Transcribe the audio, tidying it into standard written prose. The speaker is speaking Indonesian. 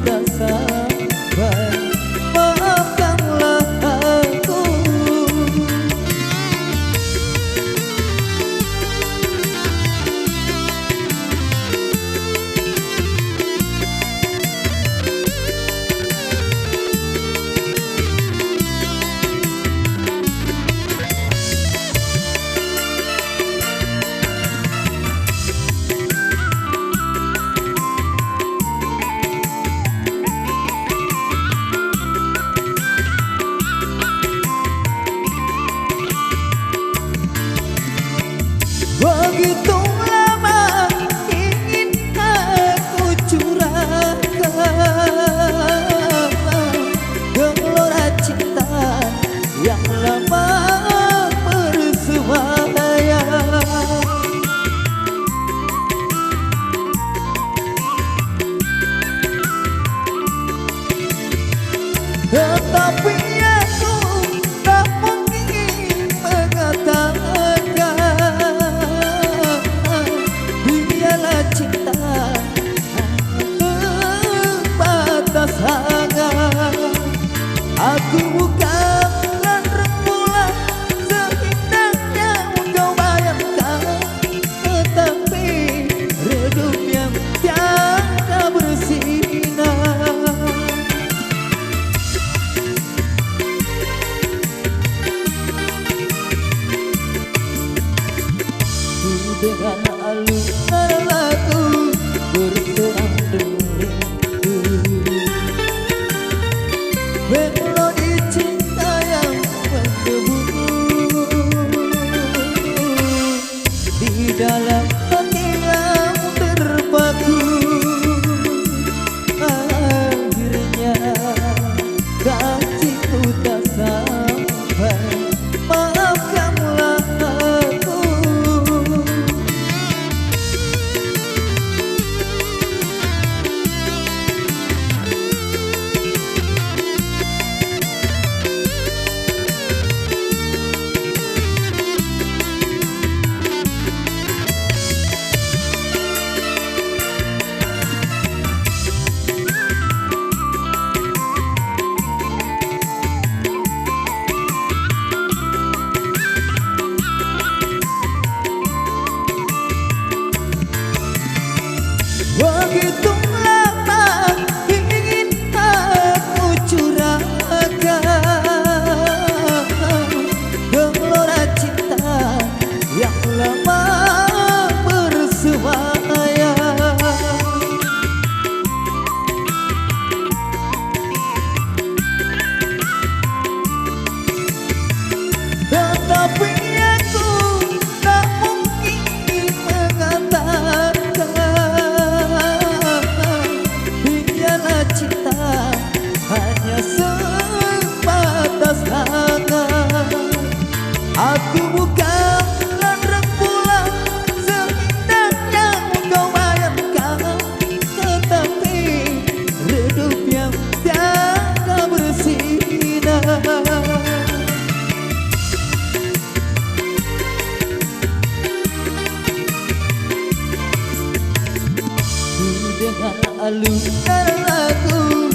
tak sabar, maafkanlah aku. Begitu lama ingin aku curahkan gelora cinta yang lama bersuara, tetapi aku tak mungkin mengatakan biarlah cinta terbatas hangat. Aku bukanlah rembulan seindahnya kau bayangkan, tetapi redup yang tiada bersinar. Dengan alunan lagu berserang rindu, melodi cinta yang menggebu di dalam hati yang terpaku. Akhirnya kasihku tak sampai, maafkanlah aku. Begitu lama ingin aku curahkan gelora cinta yang lama bersuara, tetapi aku tak mungkin mengatakan cinta hanya sebatas hangat. Aku bukanlah rembulan seindahnya kau bayangkan, tetapi redup yang tiada bersinar. Dengan alunan lagu